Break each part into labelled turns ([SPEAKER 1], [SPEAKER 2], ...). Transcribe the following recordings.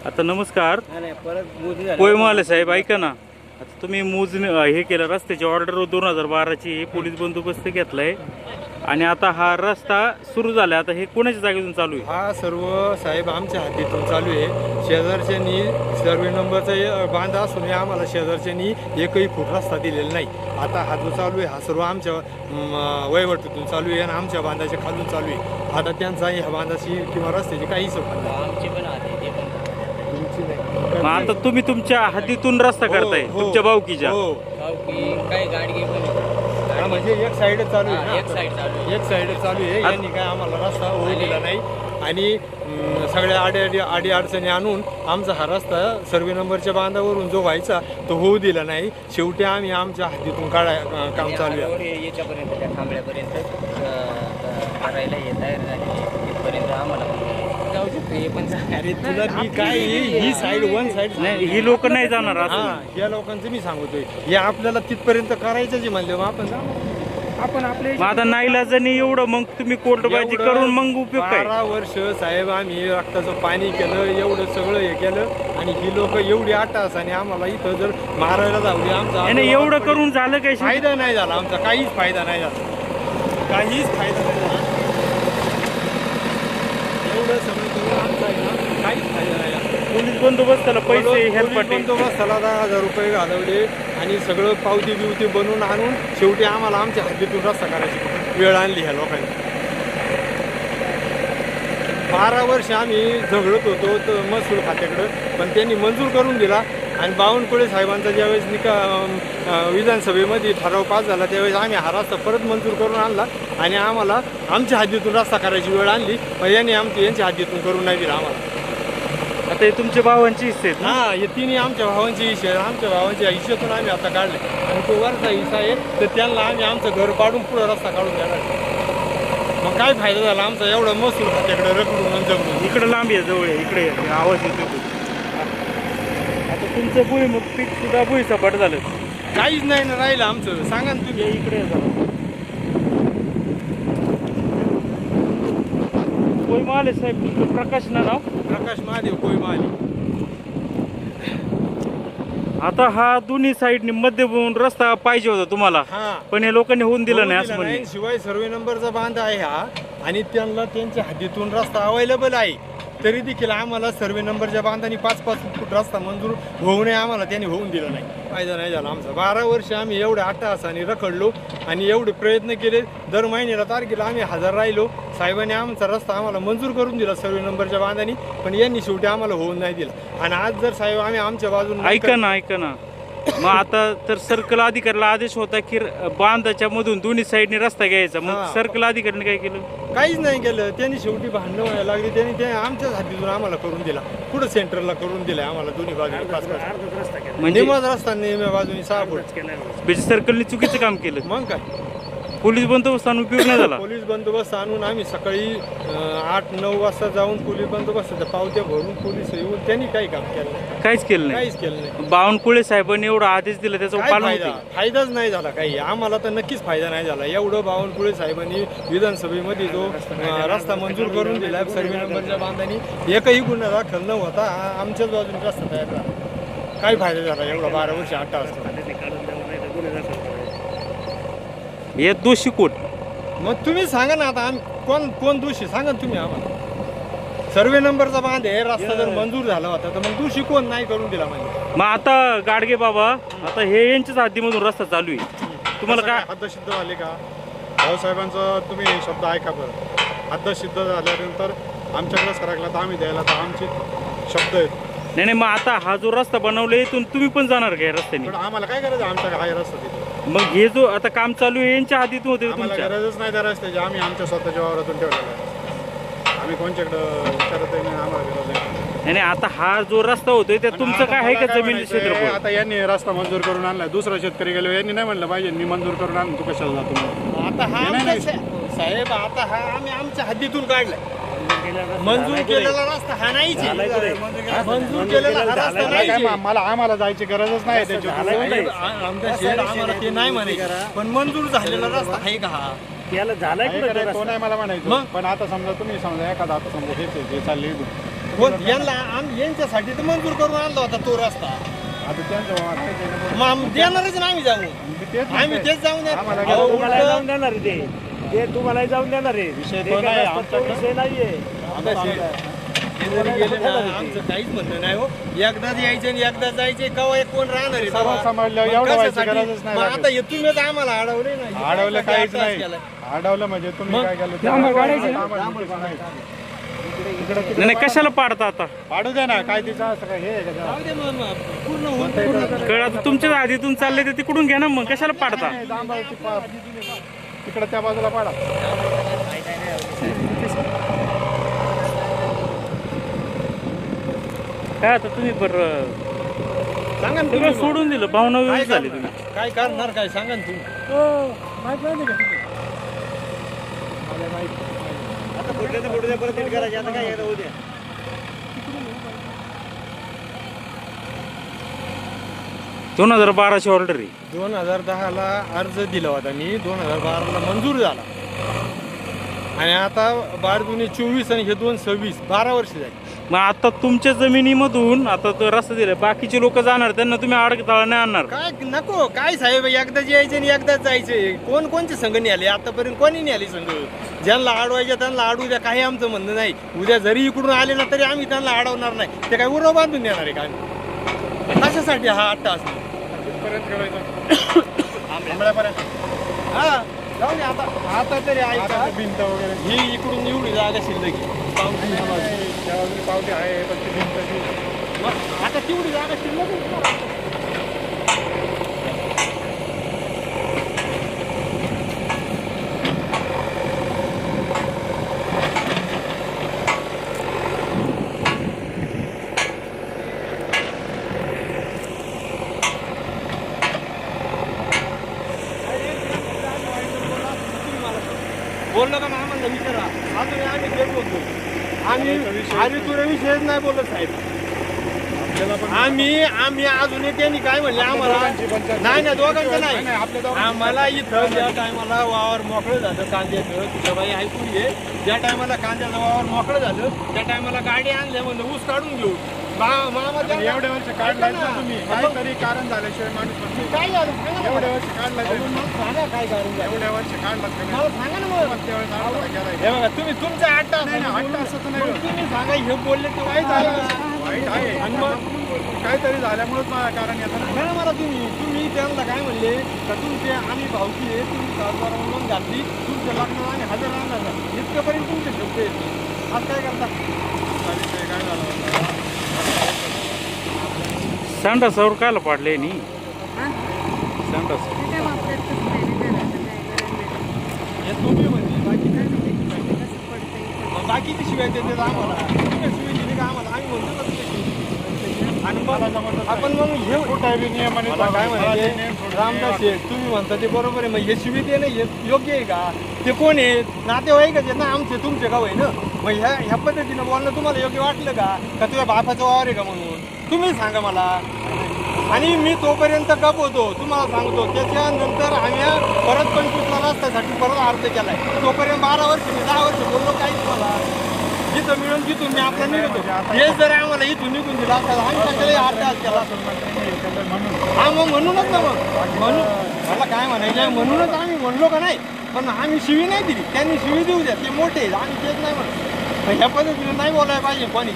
[SPEAKER 1] आता नमस्कार.
[SPEAKER 2] परत
[SPEAKER 1] कोयमाले साहेब ऐका ना, आता तुम्ही मोजणी हे केलं रस्त्याची ऑर्डर 2012ची पोलीस बंदोबस्त घेतलाय आणि आता हा रस्ता सुरू झाला. आता हे कोणाच्या जागेतून चालू आहे?
[SPEAKER 3] हा सर्व साहेब आमच्या हातीतून चालू आहे. शेजारच्यांनी सर्वे नंबरचा बांध असून आम्हाला शेजारच्यांनी एकही फूट रस्ता दिलेला नाही. आता हा जो चालू आहे हा सर्व आमच्या वहिवटीतून चालू आहे आणि आमच्या बांधाच्या खालून चालू आहे. आता त्यांचा ह्या बांधाची किंवा रस्त्याची काही संबंध नाही.
[SPEAKER 2] आमचे पण आहे ते पण
[SPEAKER 3] तुमची नाही.
[SPEAKER 1] मग आता तुम्ही तुमच्या हद्दीतून रस्ता करताय तुमच्या भाऊकीच्या.
[SPEAKER 3] हो
[SPEAKER 2] की काही गाडगे पण
[SPEAKER 3] हा, म्हणजे एक साईड चालू आहे ना.
[SPEAKER 2] एक साईड चालू आहे.
[SPEAKER 3] एक साईड चालू आहे. यांनी काय आम्हाला रस्ता होऊ दिला नाही आणि सगळ्या आडी अडचणी आणून आमचा हा रस्ता सर्वे नंबरच्या बांधावरून जो व्हायचा तो होऊ दिला नाही. शेवटी आम्ही आमच्या हद्दीतून काम चालू आहे.
[SPEAKER 2] याच्यापर्यंत त्या थांबल्यापर्यंत करायला येत आहे तिथपर्यंत आम्हाला जाऊ शकतो. हे पण
[SPEAKER 3] अरे तुला मी काय ही साईड वन साईड
[SPEAKER 1] नाही, ही लोक नाही जाणार असं.
[SPEAKER 3] हा या लोकांचं मी सांगतोय. हे आपल्याला तिथपर्यंत करायचं जे म्हणले मग आपण आपले
[SPEAKER 1] मग आता नाईलाजाने एवढं मग तुम्ही कोर्टबाजी करून मग उपयोग काय?
[SPEAKER 3] 12 वर्ष साहेब आम्ही रक्ताचं पाणी केलं, एवढं सगळं हे केलं आणि ही लोक एवढी आटास आणि आम्हाला इथं जर मारायला जाऊ दे. आमचा
[SPEAKER 1] नाही, एवढं करून झालं काय?
[SPEAKER 3] फायदा नाही झाला. आमचा काहीच फायदा नाही झाला. काहीच फायदा नाही झाला. एवढं सगळं करून आमचा आहे ना काहीच फायदा नाही झाला.
[SPEAKER 1] पोलीस बंदोबस्ताला पैसे हेल्पसाठी
[SPEAKER 3] बंदोबस्ताला 10,000 रुपये घालवले आणि सगळं पावती बिवती बनवून आणून शेवटी आम्हाला आमच्या हद्दीतून रस्ता करायची वेळ आणली ह्या लोकांनी. 12 वर्ष आम्ही झगडत होतो तर महसूल खात्याकडं, पण त्यांनी मंजूर करून दिला. आणि बावनकुळे साहेबांचा ज्यावेळेस विधानसभेमध्ये ठराव पास झाला त्यावेळेस आम्ही हा रस्ता परत मंजूर करून आणला आणि आम्हाला आमच्या हद्दीतून रस्ता करायची वेळ आणली. पण यांनी यांच्या हद्दीतून करून नाही दिला आम्हाला.
[SPEAKER 1] आता हे तुमच्या भावांची हिस्से आहेत ना?
[SPEAKER 3] हा हे तिन्ही आमच्या भावांचे हिस्से आहेत. आमच्या भावांच्या हिश्श्यातून आम्ही आता काढले आणि तो वरचा हिस्सा आहे तर त्यांना आम्ही आमचं घर पाडून पुढं रस्ता काढून देणार. मग काय फायदा झाला आमचा एवढा महसूल खात्याकडे रखडून आणि जगडून.
[SPEAKER 1] इकडे लांब आहे, जवळ आहे, इकडे आहे. आवाज येतो. आता तुमचं भुई मग पीक सुद्धा भुई सपाट झालं.
[SPEAKER 3] काहीच नाही ना राहिलं आमचं. सांगा ना तुम्ही.
[SPEAKER 1] इकडे कोयमाले साहेब तुमचं प्रकाश ना नाव?
[SPEAKER 3] प्रकाश महादेव कोयमाली.
[SPEAKER 1] आता हा दोन्ही साईडनी मध्य होऊन रस्ता पाहिजे होता तुम्हाला,
[SPEAKER 3] हा
[SPEAKER 1] पण हे लोकांनी होऊन दिलं नाही असं म्हणजे.
[SPEAKER 3] शिवाय सर्वे नंबरचा बांध आहे हा आणि त्यांना त्यांच्या हद्दीतून रस्ता अवेलेबल आहे तरी देखील आम्हाला सर्वे नंबरच्या बांधाने 5-5 फूट रस्ता मंजूर होऊ नये आम्हाला त्यांनी होऊन दिला नाही. फायदा नाही झाला आमचा. 12 वर्ष आम्ही एवढ्या अट्टहासाने रखडलो आणि एवढे प्रयत्न केले. दर महिन्याला तारखेला आम्ही हजर राहिलो. साहेबांनी आमचा रस्ता आम्हाला मंजूर करून दिला सर्वे नंबरच्या बांधाने, पण यांनी शेवटी आम्हाला होऊन नाही दिला. आणि आज जर साहेब आमच्या बाजून
[SPEAKER 1] ऐका ना मग आता तर सर्कल अधिकाऱ्याला आदेश होता की बांधाच्या मधून दोन्ही साईडने रस्ता घ्यायचा. मग सर्कल अधिकाऱ्याने काय केलं?
[SPEAKER 3] काहीच नाही केलं. त्यांनी शेवटी भांडणं व्हायला लागली. त्यांनी ते आमच्याच हद्दीतून आम्हाला करून दिला. पुढे सेंटरला करून दिलाय आम्हाला दोन्ही बाजूने 5-5
[SPEAKER 1] म्हणजे
[SPEAKER 3] निमज रस्ता नेहमी बाजूने 6 फूट.
[SPEAKER 1] सर्कलने चुकीचं काम केलं.
[SPEAKER 3] मग काय
[SPEAKER 1] पोलीस बंदोबस्त आणून उपयोग नाही झाला.
[SPEAKER 3] पोलीस बंदोबस्त आणून आम्ही सकाळी 8-9 वाजता जाऊन पोलीस बंदोबस्त पावत्या भरून पोलीस येऊन त्यांनी काही काम केलं नाही.
[SPEAKER 1] काहीच केलं नाही.
[SPEAKER 3] काहीच केलं नाही.
[SPEAKER 1] बावनकुळे साहेबांनी एवढा आदेश दिला त्याचं
[SPEAKER 3] काय
[SPEAKER 1] पालन
[SPEAKER 3] फायदा?
[SPEAKER 1] होतं?
[SPEAKER 3] फायदाच नाही झाला काही. आम्हाला तर नक्कीच फायदा नाही झाला. एवढं बावनकुळे साहेबांनी विधानसभेमध्ये जो रस्ता मंजूर करून दिला सर्वे नंबरच्या बांधाने एकही गुन्हा दाखल न होता आमच्याच बाजूने रस्ता तयार झाला. काय फायदा झाला एवढा 12 वर्ष 8 असताना?
[SPEAKER 1] हे दोषी कोण?
[SPEAKER 3] मग तुम्ही सांगा ना आता आम्ही कोण दोषी सांगा ना तुम्ही आम्हाला. सर्वे नंबरचा बांध आहे. रस्ता जर मंजूर झाला होता तर मग दोषी कोण नाही करून दिला म्हणजे?
[SPEAKER 1] मग आता गाडगे बाबा आता हे यांच्याच हद्दीमधून रस्ता चालू आहे. तुम्हाला काय
[SPEAKER 4] हद्दसिद्ध झाले का? भाऊसाहेबांचा तुम्ही शब्द ऐका बरं. हद्दसिद्ध झाल्यानंतर आमच्याकडेच करायला तर आम्ही द्यायला तर आमचे शब्द आहेत.
[SPEAKER 1] नाही मग आता हा जो रस्ता बनवला इथून तुम्ही पण जाणार का या रस्त्याने?
[SPEAKER 4] पण आम्हाला काय करायचं? आमच्याकडे हा रस्ता तिथे.
[SPEAKER 1] मग हे जो आता काम चालू आहे यांच्या हद्दीतून होते
[SPEAKER 4] आम्हाला
[SPEAKER 1] तुमच्या?
[SPEAKER 4] गरजच नाही त्या रस्त्याची. आम्ही आमच्या स्वतःच्या वावरातून ठेवलेला आहे. आम्ही कोणच्याकडं विचारतही नाही. आम्हाला गरज आहे.
[SPEAKER 1] नाही आता हा जो रस्ता होतोय त्यात तुमचं काय आहे का जमीन क्षेत्र?
[SPEAKER 4] आता यांनी रस्ता मंजूर करून आणलाय. दुसरा शेतकरी गेलो यांनी नाही म्हणलं पाहिजे मी मंजूर करून आणून तू कशाला जातो म्हणून.
[SPEAKER 3] आता हा साहेब आता हा आम्ही आमच्या हद्दीतून काढलाय. मंजूर केलेला रस्ता हा नाहीच आहे. मंजूर केलेला हा रस्ता नाहीच आहे.
[SPEAKER 4] आम्हाला जायची गरजच नाही त्याची.
[SPEAKER 3] आमच्या शेड आम्हाला ते नाही म्हणायचं, पण मंजूर झालेला रस्ता आहे का हा?
[SPEAKER 1] याला झालाय
[SPEAKER 4] तो नाही मला म्हणायचं. पण आता समजा तुम्ही समजा एखादा आता समजा हे चालले
[SPEAKER 3] कोण यांच्यासाठी तर मंजूर करून आणला होता तो रस्ता.
[SPEAKER 4] आता त्यांचं वाद आहे त्याच्यामुळे
[SPEAKER 3] मग देणारच ना आम्ही जाऊ. आम्ही तेच जाऊन द्या. अहो,
[SPEAKER 5] तुम्हाला
[SPEAKER 3] उलटं-
[SPEAKER 5] जाऊन देणार आहे ते तुम्हाला जाऊन देणार आहे
[SPEAKER 4] विषय
[SPEAKER 5] ते
[SPEAKER 4] तो
[SPEAKER 5] काय
[SPEAKER 4] नाही,
[SPEAKER 5] रस्ता तो
[SPEAKER 4] आमच्याकडे-
[SPEAKER 5] विषय नाहीये.
[SPEAKER 3] आता ते जरी गेले ना, आमचं काहीच म्हणणं नाही हो. एकदाच यायचे आणि एकदा जायचे केव्हा कोण राहणार आहे
[SPEAKER 4] सर्व
[SPEAKER 3] तेव्हा?
[SPEAKER 4] सांभाळल्यावर
[SPEAKER 3] मग
[SPEAKER 4] एवढं व्हायची
[SPEAKER 3] कशासाठी?
[SPEAKER 4] गरजच नाही
[SPEAKER 3] मग
[SPEAKER 4] लागत.
[SPEAKER 3] आता हे तुम्हीच आम्हाला अडवले ना.
[SPEAKER 4] अडवलं काहीच नाही.
[SPEAKER 3] केलाय.
[SPEAKER 4] अडवलं म्हणजे तुम्ही
[SPEAKER 3] मग?
[SPEAKER 4] काय केलं
[SPEAKER 1] नाही नाही, कशाला पाडता आता?
[SPEAKER 4] पाडू द्या ना काय तिचं असं काय हे आहे का?
[SPEAKER 3] जाऊ दे मग, पूर्ण होऊन पूर्ण
[SPEAKER 1] कळ आता तुमच्या आधीतून चालले ते तिकडून घ्या ना, मग कशाला पाडता?
[SPEAKER 4] नाही, जांभळाची तिकडे त्या बाजूला पाडा.
[SPEAKER 1] काय आता तुम्ही बरं
[SPEAKER 3] सांगा ना
[SPEAKER 1] सगळं
[SPEAKER 3] तुम्ही
[SPEAKER 1] सोडून दिलं, भावना
[SPEAKER 3] काय
[SPEAKER 1] वेगळी झाली
[SPEAKER 3] करणार?
[SPEAKER 1] तुम्ही.
[SPEAKER 3] काय करणार काय सांगा ना तुम्ही.
[SPEAKER 5] आता फुटले तर फुटू द्या, परत नीट करायचे. आता काय होऊ द्या.
[SPEAKER 1] 2012ची ऑर्डर आहे.
[SPEAKER 3] 2010ला अर्ज दिला होता मी, 2012ला मंजूर झाला आणि आता 12/2/24 आणि हे 2/26 12 वर्ष झाली.
[SPEAKER 1] मग आता तुमच्या जमिनीमधून आता तो रस्ता दिला, बाकीचे लोक जाणार, त्यांना तुम्ही अडकताळा नाही आणणार.
[SPEAKER 3] काय नको काय साहेब, एकदाच यायचे आणि एकदाच जायचे. कोणचे संघ निघाले आतापर्यंत? कोणी निघाले संघ? ज्यांना अडवायचे त्यांना अडवू द्या, काही आमचं म्हणणं नाही. उद्या जरी इकडून आले ना तरी आम्ही त्यांना अडवणार नाही. ते काय उरव बांधून देणार आहे का आम्ही? कशासाठी हा अट्टा असतो?
[SPEAKER 4] तिथपर्यंत करायचं. आंबळ्यापर्यंत.
[SPEAKER 3] हा जाऊ दे आता. आता तरी
[SPEAKER 4] आता
[SPEAKER 3] ऐका,
[SPEAKER 4] ते भिंत वगैरे
[SPEAKER 3] ही इकडून एवढी जागा शिल्लक आहे. पावती
[SPEAKER 4] त्या बाजूला पावती आहे पण ती भिंत ती
[SPEAKER 3] मग आता तेवढी जागा शिल्लक आहे. बोललो का आम्हाला विचारा. अजून आम्ही घेत होतो. आम्ही तुला विषयच नाही बोलत साहेब.
[SPEAKER 4] आपल्याला पण
[SPEAKER 3] आम्ही अजून त्यांनी काय म्हणले आम्हाला? नाही नाही, दोघांचं नाही.
[SPEAKER 4] आपल्या दोघांचं.
[SPEAKER 3] आम्हाला इथं ज्या टायमाला वावर मोकळं झालं कांद्याचं, तुझ्या बाई ऐकून घे, ज्या टायमाला कांद्याचं वावर मोकळं झालं त्या टायमाला गाडी आणल्या म्हणलं ऊस काढून घेऊ. मामा त्यांना-
[SPEAKER 4] एवढे वर्ष काढलाय ना तुम्ही, काहीतरी कारण झाल्याशिवाय माणूस म्हणतो.
[SPEAKER 3] काय झालं सांगा ना
[SPEAKER 4] एवढे
[SPEAKER 3] मला.
[SPEAKER 4] वर्ष काढलाय
[SPEAKER 3] अहो, मला सांगा काय कारण झालं.
[SPEAKER 4] एवढ्या वर्ष काढला
[SPEAKER 3] मला सांगा ना मग.
[SPEAKER 4] त्यावेळेस आम्हाला गेलाय.
[SPEAKER 3] हे बघा तुम्ही तुमचा आट्टा
[SPEAKER 4] नाही, नाही, आट्टा असं तर नाही.
[SPEAKER 3] तुम्ही सांगा हे बोलले तर
[SPEAKER 4] काय
[SPEAKER 3] वाईट
[SPEAKER 4] झालं?
[SPEAKER 3] झालं.
[SPEAKER 4] वाईट आहे
[SPEAKER 3] आणि मग
[SPEAKER 4] काहीतरी झाल्यामुळेच मला कारण येतं ना.
[SPEAKER 3] सांगा मला तुम्ही त्यांना काय म्हणले का तुमचे आम्ही भावकी आहे, तुम्ही 7 नोंद घातली, तुमच्या लग्नाला आम्ही हजर राहणार नाही. इतकंपर्यंत तुमचे शब्द येते. आज काय करता?
[SPEAKER 4] विषय काय झाला होता?
[SPEAKER 1] सांडासावर कायला पाडले नी सांडास?
[SPEAKER 3] हे तुम्ही म्हणजे बाकीची शिवाय देते आम्हाला. तुम्ही शिवाय दिली का आम्हाला? आम्ही म्हणतो का तुम्ही शिवाय? आणि मग आपण मग हे
[SPEAKER 4] कुठे बी नियमाने
[SPEAKER 3] मला काय
[SPEAKER 4] मला ते नियम
[SPEAKER 3] म्हणाले
[SPEAKER 4] सोडून
[SPEAKER 3] रामदास शेठ, तुम्ही म्हणता ते बरोबर आहे. मग हे शिवी देणं हे योग्य आहे का? ते कोण आहेत? नातेवाईकच आहेत ना आमचे, तुमचे गाव आहे ना. मग ह्या पद्धतीनं बोलणं तुम्हाला योग्य वाटलं का तुझ्या बापाचा वावर आहे का म्हणून? तुम्ही सांगा मला. आणि मी तोपर्यंत गप होतो, तुम्हाला सांगतो. त्याच्यानंतर आम्ही परत 25 रस्त्यासाठी परत अर्ज केलाय. तोपर्यंत 12 वर्ष मी 10 वर्ष बोललो काही तुम्हाला. जिथं मिळून तिथून मी आपला निघतो. हे जर आम्हाला इथून निघून दिला असता आम्ही सगळे अर्धा केला हा. मग म्हणूनच ना मग म्हणून मला काय म्हणायचं म्हणूनच आम्ही म्हणलो का नाही. पण आम्ही शिवी नाही दिली, त्यांनी शिवी देऊ द्या, ते मोठे आहेत, आम्ही तेच नाही म्हणत. ह्या पद्धतीने नाही बोलायला पाहिजे कोणी.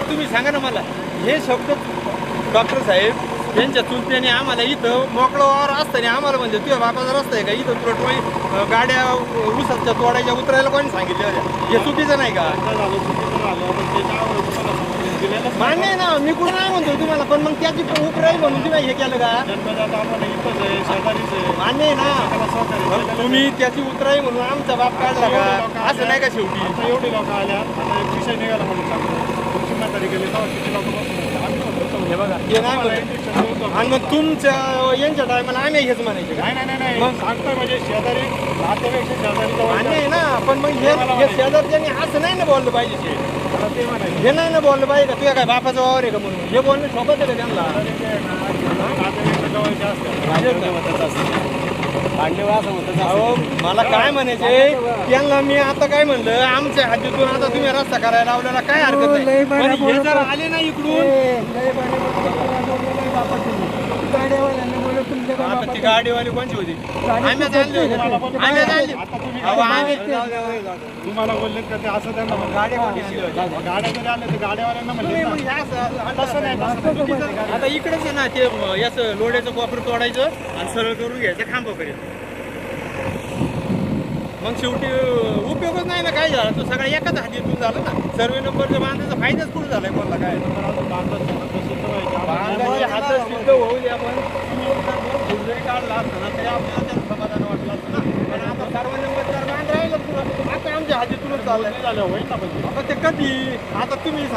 [SPEAKER 3] तुम्ही सांगा ना मला. हे शब्द डॉक्टर साहेब यांच्या चुलत्याने आम्हाला इथं मोकळं वावर असताना आम्हाला म्हणजे तुझ्या बापाचा रस्ता आहे का इथं तुला टोळी गाड्या उसाच्या तोडायच्या उतरायला कोणी सांगितलं होत्या? हे चुकीचं नाही का? मान्य आहे ना, मी कुठं नाही म्हणतो तुम्हाला, पण मग त्याची उपराई म्हणून तुम्ही हे केलं का? मान्य आहे ना. मग तुम्ही त्याची उतराई म्हणून आमचा बाप काढला का? असं नाही का शेवटी?
[SPEAKER 4] एवढी लोक आल्या, आता एक विषय निघाला म्हणून सांगतो. तुमची म्हातारी गेली तेव्हा किती लोक बसले. आम्ही होतो.
[SPEAKER 3] हे बघा ते नाही म्हणत. आणि मग तुमच्या यांच्या टायमाला आम्ही हेच म्हणायचे का?
[SPEAKER 4] नाही मग सांगतोय म्हणजे शेजारी नातेपेक्षा शेजारी
[SPEAKER 3] मान्य आहे ना, पण मग हे शेजारच्यानी असं नाही ना बोललं पाहिजे.
[SPEAKER 4] ते म्हणायचे
[SPEAKER 3] हे नाही ना बोललं पाहिजे का तुझ्या काय बापाचा वावर आहे का म्हणून? हे बोलणं सोबत आहे का त्यांना?
[SPEAKER 4] नातेपेक्षा जवळचे असतात.
[SPEAKER 3] अहो मला काय म्हणायचे त्यांना मी आता काय म्हणलं आमच्या हद्दीतून आता तुम्ही रस्ता करायला लावलेला काय हरकत नाही पण हे जर आले ना इकडून आता ती गाडीवाली कोणची होती आम्हीच आणली होती. आम्हीच आणली. अहो, आम्ही
[SPEAKER 4] तुम्हाला बोलले का ते असं त्यांना
[SPEAKER 3] गाड्या कोणी आणल्या होत्या?
[SPEAKER 4] गाड्या जरी आल्या तर गाड्यावाल्यांना म्हणले
[SPEAKER 3] तुम्ही
[SPEAKER 4] ना.
[SPEAKER 3] मग हे असं-
[SPEAKER 4] तसं नाही, तसं नाही. चुकीचं.
[SPEAKER 3] आता इकडेच आहे ना ते याचं लोड्याचं वापर तोडायचं आणि सरळ करून घ्यायचं खांबापर्यंत मग शेवटी उपयोगच नाही ना काय झाला तो सगळा एकाच हातीतून झाला ना सर्वे नंबरच्या बांधायचा फायदाच कुठं झालाय कोणाला काय बांधायचे हात सिद्ध होऊ द्या पण तुम्ही एकदा दोन फूट जरी काढला असता ना तरी आपल्याला त्याला समाधान वाटलं असतं ना पण आता सर्व नंबर बांध राहिलं पुढं आता आमच्या हातीतूनच चाललंय
[SPEAKER 4] झालं होईल ना पण
[SPEAKER 3] आता ते कधी आता तुम्हीच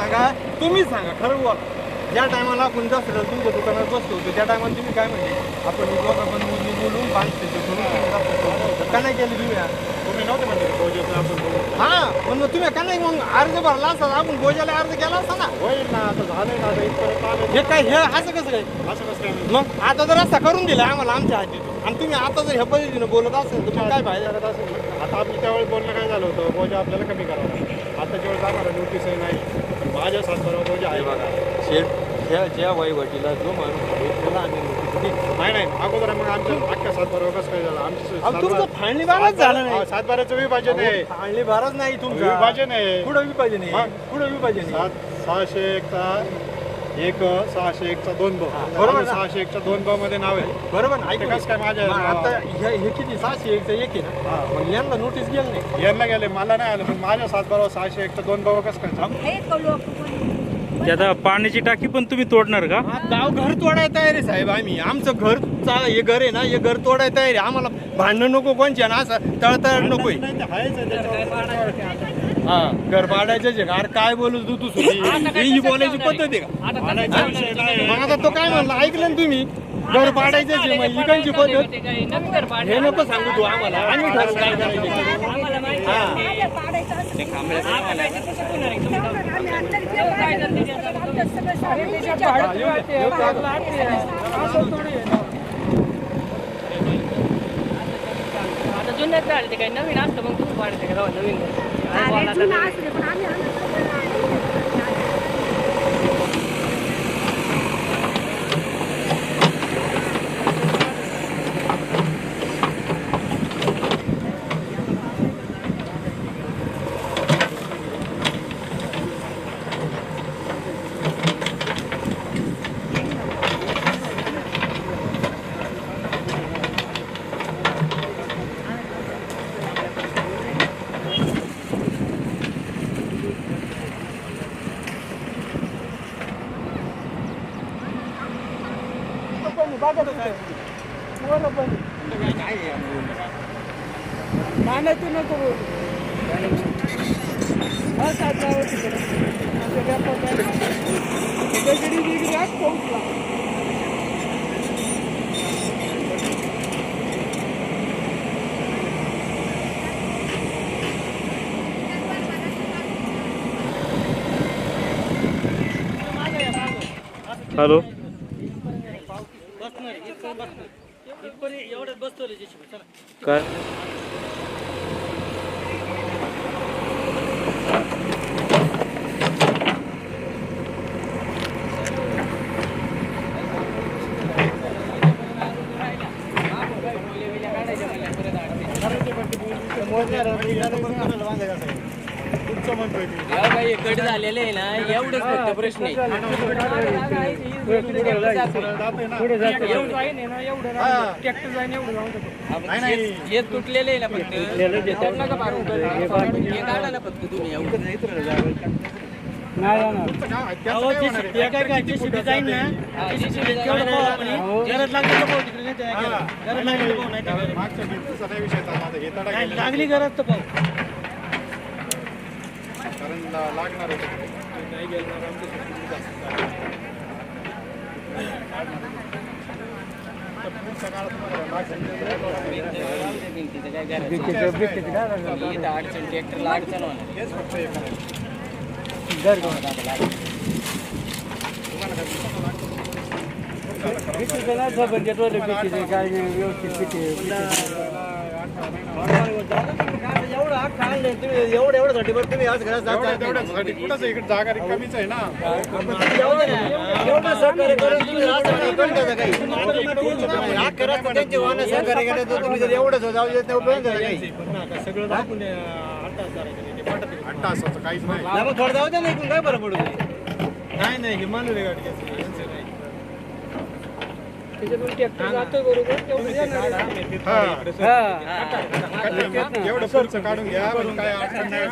[SPEAKER 3] सांगा खरं बोला ज्या टायमाला आपण दसऱ्याला तुमच्या दुकानात बसतो होतो त्या टायमाला तुम्ही काय म्हणले आपण दोघं बोलून बांधते का नाही केली तुम्ही
[SPEAKER 4] तुम्ही नव्हते म्हणले भोजेचं आपण बोलू.
[SPEAKER 3] हा म्हणून तुम्ही का नाही मग अर्ज भरला असता आपण भोजाला अर्ज केला असता ना
[SPEAKER 4] होईल ना आता झालंय ना आता इथपर्यंत आलं.
[SPEAKER 3] हे काय हे असं कसं काय
[SPEAKER 4] असं कसं काय नाही.
[SPEAKER 3] मग आता जर रस्ता करून दिला आम्हाला आमच्या हातीतून आणि तुम्ही आता जर ह्या पद्धतीने बोलत असेल तर मग काय फायदा
[SPEAKER 4] करत असेल. आता आपलं त्यावेळेस बोलणं काय झालं होतं बोजा आपल्याला कमी करावं आता जेव्हा जाणार नोटीसही नाही माझ्या सातबारा बोजा आहे बघा
[SPEAKER 3] शेठ ज्या वहिवटीला जो माणूस आहे त्याला आम्ही notice दिली.
[SPEAKER 4] नाही अगोदर मग आमच्या अख्ख्या सातबारा कसं काय झालं
[SPEAKER 3] अहो, तुमचं फाळणी बाराच झालं नाही
[SPEAKER 4] सातबाराचं विभाजन आहे
[SPEAKER 3] फाळणी बाराच नाही तुमचं
[SPEAKER 4] विभाजन आहे
[SPEAKER 3] पुढं विभाजन आहे
[SPEAKER 4] मग?
[SPEAKER 3] पुढं विभाजन आहे
[SPEAKER 4] 601चा 601चा 2 ब
[SPEAKER 3] बरोबर ना?
[SPEAKER 4] 601च्या 2 ब मध्ये नाव आहे
[SPEAKER 3] बरोबर ना
[SPEAKER 4] ते
[SPEAKER 3] ऐकू
[SPEAKER 4] कसं काय माझ्या
[SPEAKER 3] मग आता हे किती 601चं एक आहे ना मग यांना नोटीस गेलं नाही
[SPEAKER 4] यांना गेले मला नाही आलं पण माझ्या सातबारा 601चा 2 ब कसं काय
[SPEAKER 1] ते आता पाण्याची टाकी पण तुम्ही तोडणार का
[SPEAKER 3] हा, गाव घर तोडायला तयार आहे साहेब आम्ही आमचं घर हे घर आहे ना हे घर तोडायला तयार आहे आम्हाला भांडणं नको कोणच्या ना असं तळतळ नकोय
[SPEAKER 4] नाही ते आहेच आहे त्याच्यावर.
[SPEAKER 3] हा घर पाडायचं जे अरे काय बोलत तू सुद्धा ही बोलायची पद्धत आहे का
[SPEAKER 4] पाण्याचा विषय नाही.
[SPEAKER 3] मग आता तो काय म्हणला ऐकलं ना तुम्ही घर पाडायचं जे मग इकांची पद्धत हे नको सांगू तू आम्हाला आम्ही ठरवू काय करायचं हा
[SPEAKER 6] आता जुन्यात राहिले ते काही नवीन असतं मग तुम्ही पाडते का नवीन
[SPEAKER 1] हॅलो काय
[SPEAKER 4] तुमचं म्हणतोय ते.
[SPEAKER 2] काही कट झालेलं आहे ना एवढंच फक्त प्रश्न आहे
[SPEAKER 4] नाही, नाही.
[SPEAKER 2] हे तुटलेलं आहे ना फक्त हे काढा ना फक्त तुम्ही एवढं
[SPEAKER 4] तुमचं काय आहे? त्याचं काय होणार आहे? मागच्या भिंतीचा नाही विषय चालला आता हे तडा गेलेला.
[SPEAKER 3] लागली गरज तर पाहू
[SPEAKER 4] कारण लागणार होतं. नाही गेलं तर आमच्या शेतीत जास्त झालं. तर पुढच्या काळात तुम्हाला
[SPEAKER 2] भिंतीचं काय करायचं इथं अडचण ट्रॅक्टरला अडचण होणार
[SPEAKER 4] हेच फक्त हे करायचं.
[SPEAKER 5] एवढ्यासाठी बरं तुम्ही आज घरात जाता
[SPEAKER 4] तेवढ्यासाठी कुठंच इकडे जागा कमीच आहे ना.
[SPEAKER 5] एवढं सहकार्य करून तुम्ही राजकारणी करता काही हा करा तर त्यांचे वाहन सहकार्य करत तुम्ही जर एवढंच जाऊ देत नाही उपयोग झाला काही
[SPEAKER 3] सगळं दाखवून 8 तास करायचं ते पाठवते.
[SPEAKER 4] 8 तासाचं काहीच नाही.
[SPEAKER 5] मग थोडं जाऊ द्या ना इकडून काय बरं पडू
[SPEAKER 3] नाही हे मानवी गाडी घ्यायची यांचं नाही.
[SPEAKER 6] त्याच्यातून ट्रॅक्टर जातो बरोबर तेवढं देणार आहे.
[SPEAKER 4] एवढं पुढचं काढून घ्या म्हणजे काय अडचण नाही.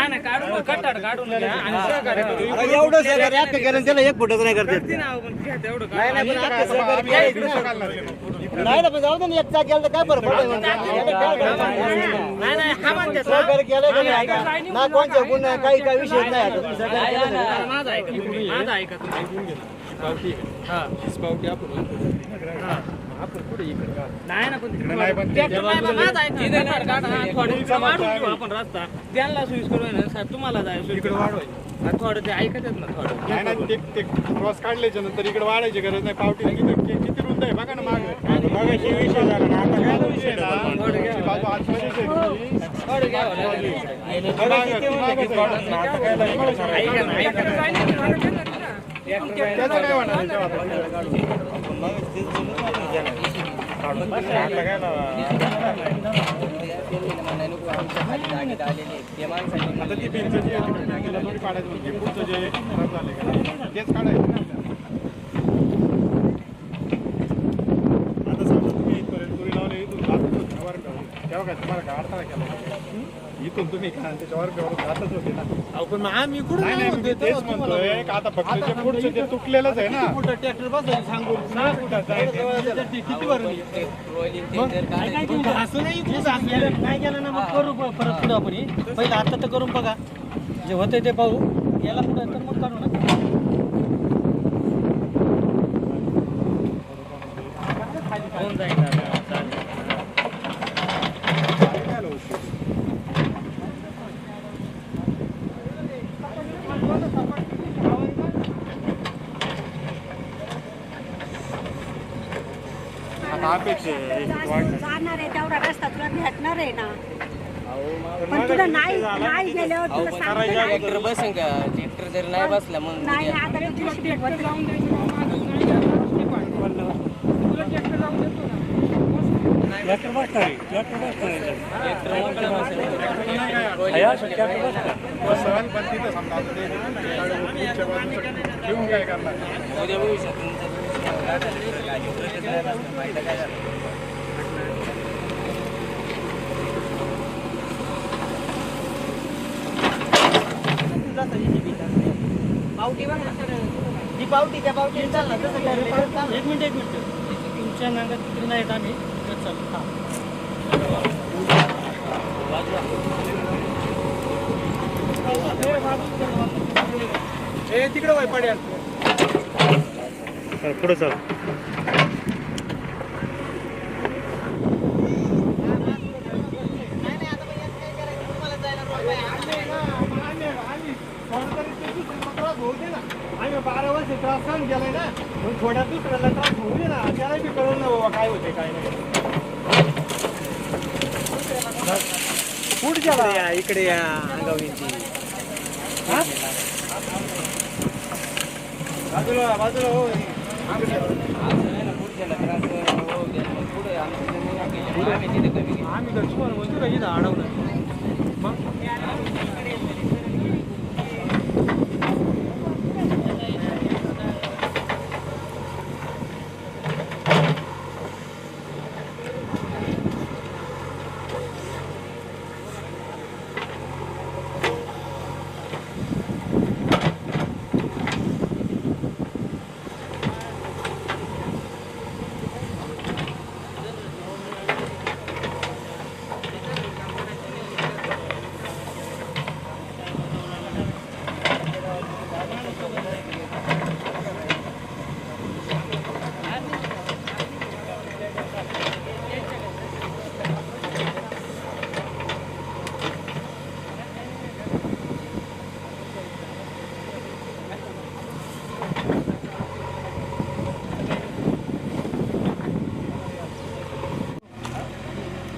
[SPEAKER 6] नाही काढून कट्टाड काढून घ्या आणि सहकार्य करू.
[SPEAKER 5] एवढं सहकार्य आता करेन त्याला 1 फुटाचं नाही करतात
[SPEAKER 6] ते ना आपण घ्या तेवढं
[SPEAKER 5] नाही नाही पण आता सहकार्य
[SPEAKER 4] आम्ही
[SPEAKER 5] केलं
[SPEAKER 4] इकडे घालणार आहे.
[SPEAKER 5] नाही ना पण जाऊ दे ना एक चाक गेलं तर काय बरं पडेल
[SPEAKER 6] नाही हा म्हणतात ना.
[SPEAKER 5] सहकार्य केलं का नाही ना कोणच्या गुन्हा काही काही विषय नाही आता तुम्ही सहकार्य केलं नाही.
[SPEAKER 6] माझं ऐका तुम्ही माझं ऐका तुम्ही नाही ना पण
[SPEAKER 4] इकडे नाही पण
[SPEAKER 6] ट्रॅक्टर नाही बा, माझं ऐका. इथे नाही काढा. थोडं वाढून घेऊ आपण रस्ता त्यांना सोयीस करू ना सर तुम्हाला जायचं इकडे वाढवायचं थोडं ते ऐकतात ना थोडं
[SPEAKER 4] नाही ना ते क्रॉस काढल्याच्या नंतर इकडे वाढायची गरज नाही. पावटी किती रुंद आहे बघा ना मागे.
[SPEAKER 5] मगाशी विषय झाला ना आता काय
[SPEAKER 4] विषय ना बाजू आतमध्येच आहे तुमची.
[SPEAKER 6] थोडं घ्यावं लागेल. ऐका ना ऐका ना.
[SPEAKER 4] त्याचं काय होणार आहे तेव्हा? आता ती भिंत जी आहे तिला थोडी काढायची म्हणजे पुढचं जे खराब झाले का तेच काढायचं ना. आता समजा तुम्ही इथपर्यंत तुरी लावले इथून जातच होते ना वर करून तेव्हा काय तुम्हाला काय अडथळा केला इथून तुम्ही का त्याच्यावर जातच होते ना.
[SPEAKER 3] पण मग आम्ही कुठं
[SPEAKER 4] नाही नाही मी तेच म्हणतोय का आता फक्त जे पुढचं ते तुटलेलंच आहे ना.
[SPEAKER 3] ट्रॅक्टर बसवायचं सांगू 6 फुटाचा आहे. किती भरली असं नाही
[SPEAKER 5] नाही गेलं ना मग करू परत पुढं आपण पहिलं आता तर करून बघा जे होतंय ते पाहू याला पुढं तर मग काढू ना
[SPEAKER 6] होऊन जाईल दादा. चालेल.
[SPEAKER 4] आता अपेक्षा आहे
[SPEAKER 7] जाणार आहे तेवढा रस्ता तुला भेटणार आहे ना पण तुला नाही गेल्यावर तुला सांगते ना.
[SPEAKER 2] ट्रॅक्टर बसेल का ट्रॅक्टर जर नाही बसला मग
[SPEAKER 7] नाही आता तुला
[SPEAKER 6] ट्रॅक्टर लावून द्यायचं बाबा, माझं नाही जाणार, रस्ते पाहिजे. तुला ट्रॅक्टर लावून देतो ना.
[SPEAKER 4] सहन पण तिथं समजा आता ते पुढच्या बाजूचं ठेवून काय करणार.
[SPEAKER 2] उद्या भविष्यात तुमचं माहिती काय झालं
[SPEAKER 5] पावटी बघा ही पावटी त्या पावटी चालणार तसं काय रे, परत चालणार. एक मिनिट तुमच्या नांगात तिकडे नाहीत आम्ही तर चालू
[SPEAKER 3] तिकडे वय पडेल
[SPEAKER 1] पुढे चल.
[SPEAKER 3] आम्ही 12 वर्ष त्रास सहन केलाय ना मग थोड्या दुसऱ्याला त्रास होऊ दे ना त्याला बी कळून ना बाबा काय होते काय नाही. पुढच्या
[SPEAKER 5] इकडे या अंगावीची
[SPEAKER 3] बाजूला बाजूला हो आम्ही तर तुम्हाला म्हणतो का इथं अडवलं मग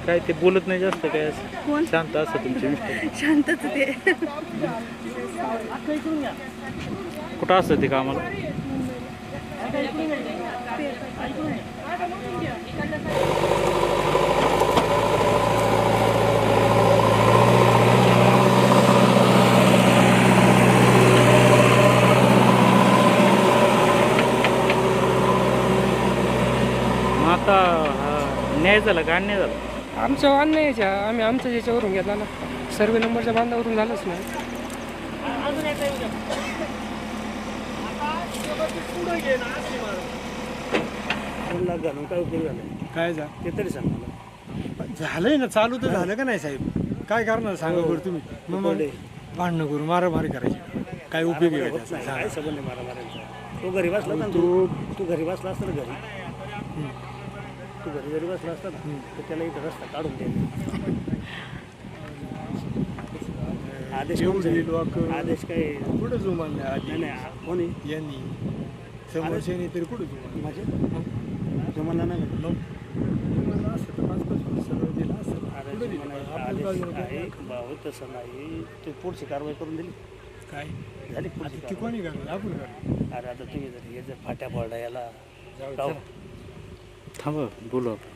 [SPEAKER 1] काय ते बोलत नाही जास्त काय असं
[SPEAKER 7] कोण
[SPEAKER 1] शांत असं तुमचे मिस्टर
[SPEAKER 7] शांतच ते
[SPEAKER 1] कुठं असतं ते कामाला मग आता न्याय झाला का अन्याय झाला
[SPEAKER 5] आमचं अन्याय याच्या आम्ही आमच्या याच्यावरून घेतला ना सर्वे नंबरच्या बांधावरून झालंच नाही
[SPEAKER 3] काय जा ते तरी सांगा झालंय ना चालू तर झालं का नाही साहेब काय करणार सांगा बरं तुम्ही मग भांडणं करू मारामारी करायची काय उपयोग आहे का त्याचा? सांगा.
[SPEAKER 4] तो घरी बसला ना तू घरी बसला असता ना घरी तू घरी जरी बसला असता ना तर त्याला इथं रस्ता काढून द्यायचा आदेश
[SPEAKER 3] एवढी लोकं
[SPEAKER 4] आदेश काय
[SPEAKER 3] कुठं जुमानले आधी
[SPEAKER 4] नाही कोणी
[SPEAKER 3] यांनी समोरच्यानी तरी कुठं जुमानले
[SPEAKER 4] माझे जमाना नाही
[SPEAKER 3] असं तर 5-5 वर्ष सगळं दिलं असतं
[SPEAKER 4] अरे
[SPEAKER 3] कुठं दिलं?
[SPEAKER 4] जमाना
[SPEAKER 3] आपलं
[SPEAKER 4] आदेश
[SPEAKER 3] काय
[SPEAKER 4] आहे भाऊ तसं नाही तू पुढची कारवाई करून दिली
[SPEAKER 3] काय
[SPEAKER 4] झाली पुढची
[SPEAKER 3] ती कोणी करणार आपण करणार
[SPEAKER 4] अरे आता तुम्ही जर हे जर फाट्या पडला याला
[SPEAKER 3] जाऊ
[SPEAKER 4] गाव
[SPEAKER 3] चला.
[SPEAKER 1] थांबा बोलू आपण